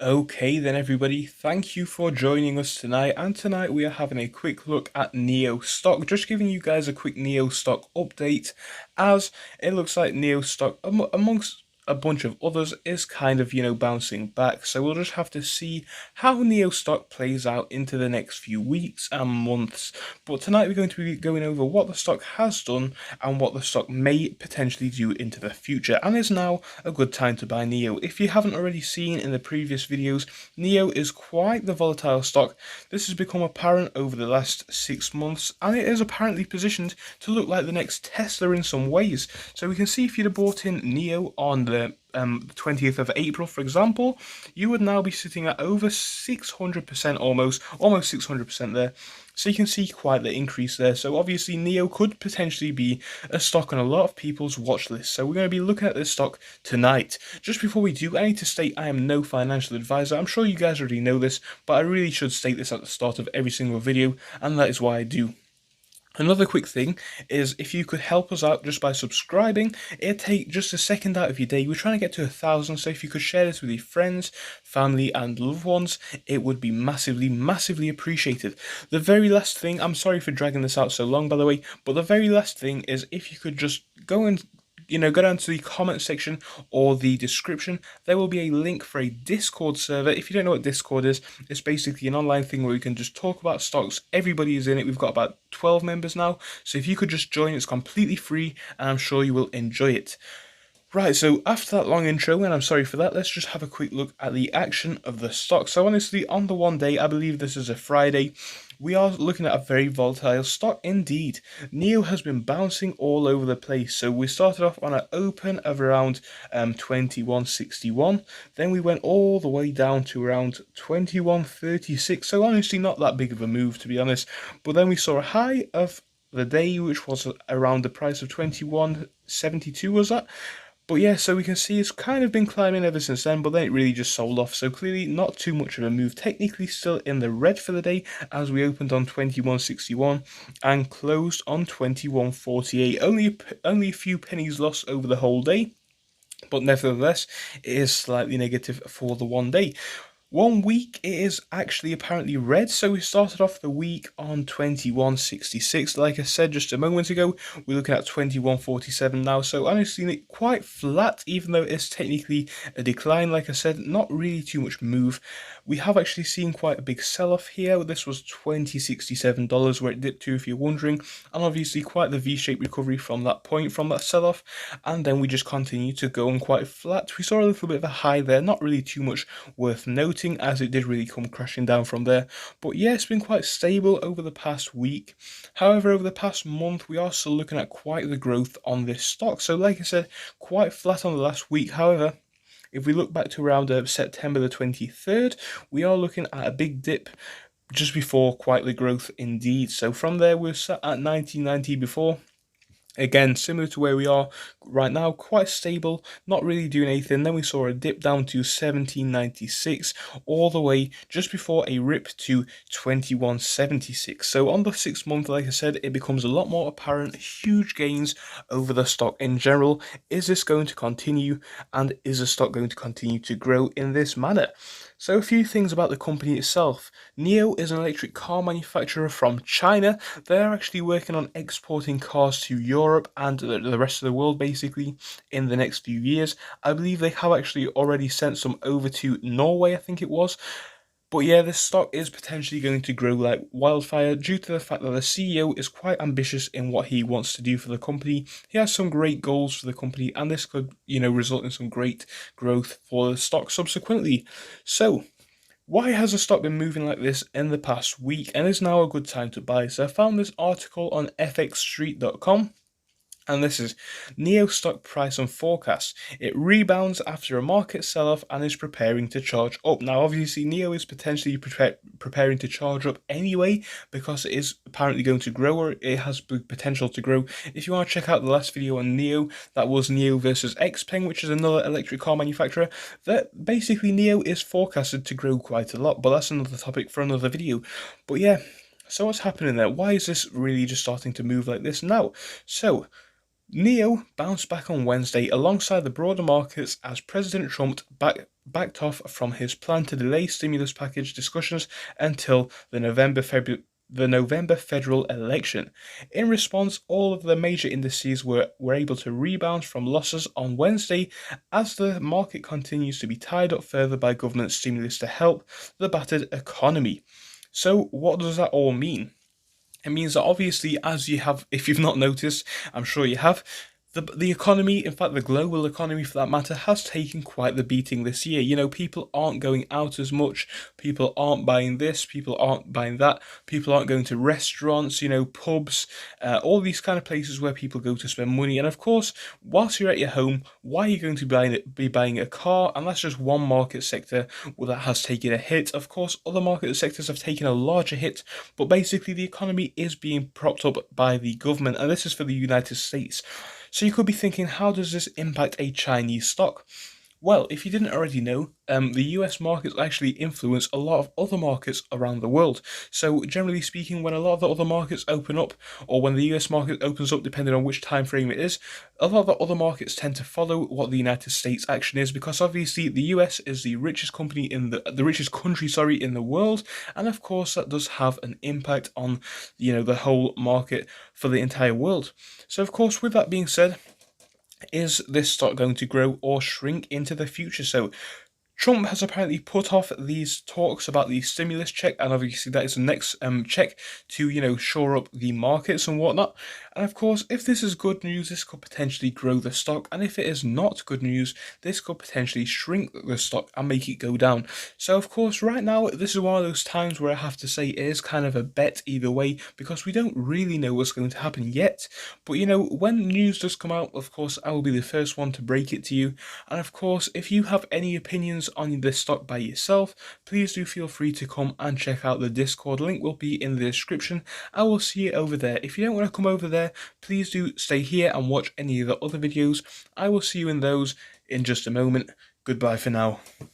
Okay then everybody, thank you for joining us tonight, and tonight we are having a quick look at NIO Stock, just giving you guys a quick NIO Stock update, as it looks like NIO Stock, amongst a bunch of others, is kind of, bouncing back, so we'll just have to see how NIO Stock plays out into the next few weeks and months. But tonight we're going to be going over what the stock has done and what the stock may potentially do into the future, and is now a good time to buy NIO. If you haven't already seen in the previous videos, NIO is quite the volatile stock. This has become apparent over the last 6 months, and it is apparently positioned to look like the next Tesla in some ways. So we can see if you'd have bought in NIO on the 20th of April, for example, you would now be sitting at over 600%, almost 600% there. So you can see quite the increase there. So obviously NIO could potentially be a stock on a lot of people's watch list. So we're going to be looking at this stock tonight. Just before we do, I need to state I am no financial advisor. I'm sure you guys already know this, but I really should state this at the start of every single video, and that is why I do. Another quick thing is, if you could help us out just by subscribing, it'd take just a second out of your day. We're trying to get to 1,000, so if you could share this with your friends, family and loved ones, it would be massively appreciated. The very last thing, I'm sorry for dragging this out so long by the way, but the very last thing is, if you could just go and go down to the comment section or the description. There will be a link for a Discord server. If you don't know what Discord is, it's basically an online thing where we can just talk about stocks. Everybody is in it. We've got about 12 members now. So if you could just join, it's completely free, and I'm sure you will enjoy it. Right, so after that long intro, and I'm sorry for that, let's just have a quick look at the action of the stock. So honestly, on the one day, I believe this is a Friday, we are looking at a very volatile stock indeed. NIO has been bouncing all over the place. So we started off on an open of around 21.61. Then we went all the way down to around 21.36. So honestly, not that big of a move, to be honest. But then we saw a high of the day, which was around the price of 21.72, was that? But yeah, so we can see it's kind of been climbing ever since then, but then it really just sold off. So clearly not too much of a move. Technically still in the red for the day, as we opened on 21.61 and closed on 21.48. Only a few pennies lost over the whole day, but nevertheless, it is slightly negative for the one day. 1 week it is actually apparently red, so we started off the week on 21.66. Like I said just a moment ago, we're looking at 21.47 now, so honestly quite flat, even though it's technically a decline. Like I said, not really too much move. We have actually seen quite a big sell-off here. This was $20.67 where it dipped to, if you're wondering, and obviously quite the V-shaped recovery from that point, from that sell-off, and then we just continued to go on quite flat. We saw a little bit of a high there, not really too much worth noting, as it did really come crashing down from there. But yeah, it's been quite stable over the past week. However, over the past month, we are still looking at quite the growth on this stock. So like I said, quite flat on the last week. However, if we look back to around September the 23rd, we are looking at a big dip just before quite the growth indeed. So from there, we're sat at 1990 before. Again, similar to where we are right now, quite stable, not really doing anything. Then we saw a dip down to 1796, all the way just before a rip to 2176. So on the 6 month, like I said, it becomes a lot more apparent, huge gains over the stock in general. Is this going to continue, and is the stock going to continue to grow in this manner? So a few things about the company itself. NIO is an electric car manufacturer from China. They're actually working on exporting cars to Europe and the rest of the world basically in the next few years. I believe they have actually already sent some over to Norway, I think it was. But yeah, this stock is potentially going to grow like wildfire due to the fact that the CEO is quite ambitious in what he wants to do for the company. He has some great goals for the company, and this could, result in some great growth for the stock subsequently. So, why has the stock been moving like this in the past week, and is now a good time to buy? So I found this article on fxstreet.com. And this is NIO stock price and forecast. It rebounds after a market sell-off and is preparing to charge up. Now, obviously, NIO is potentially preparing to charge up anyway, because it is apparently going to grow, or it has the potential to grow. If you want to check out the last video on NIO, that was NIO versus XPeng, which is another electric car manufacturer, that basically NIO is forecasted to grow quite a lot, but that's another topic for another video. But yeah, so what's happening there? Why is this really just starting to move like this now? So, NIO bounced back on Wednesday alongside the broader markets as President Trump backed off from his plan to delay stimulus package discussions until the November federal election. In response, all of the major indices were able to rebound from losses on Wednesday as the market continues to be tied up further by government stimulus to help the battered economy. So, what does that all mean? It means that obviously, as you have, if you've not noticed, I'm sure you have, the economy, in fact, the global economy for that matter, has taken quite the beating this year. You know, people aren't going out as much, people aren't buying this, people aren't buying that, people aren't going to restaurants, you know, pubs, all these kind of places where people go to spend money. And of course, whilst you're at your home, why are you going to be buying a car? And that's just one market sector that has taken a hit. Of course, other market sectors have taken a larger hit, but basically the economy is being propped up by the government, and this is for the United States. So you could be thinking, how does this impact a Chinese stock? Well, if you didn't already know, the US markets actually influence a lot of other markets around the world. So, generally speaking, when a lot of the other markets open up, or when the US market opens up, depending on which time frame it is, a lot of the other markets tend to follow what the United States action is, because obviously the US is the richest company in the richest country, sorry, in the world, and of course that does have an impact on, you know, the whole market for the entire world. So, of course, with that being said, is this stock going to grow or shrink into the future? So Trump has apparently put off these talks about the stimulus check, and obviously that is the next check to, you know, shore up the markets and whatnot. And of course, if this is good news, this could potentially grow the stock, and if it is not good news, this could potentially shrink the stock and make it go down. So of course, right now, this is one of those times where I have to say it is kind of a bet either way, because we don't really know what's going to happen yet. But you know, when news does come out, of course, I will be the first one to break it to you. And of course, if you have any opinions on this stock by yourself, please do feel free to come and check out the Discord. Link will be in the description. I will see you over there. If you don't want to come over there, please do stay here and watch any of the other videos. I will see you in those in just a moment. Goodbye for now.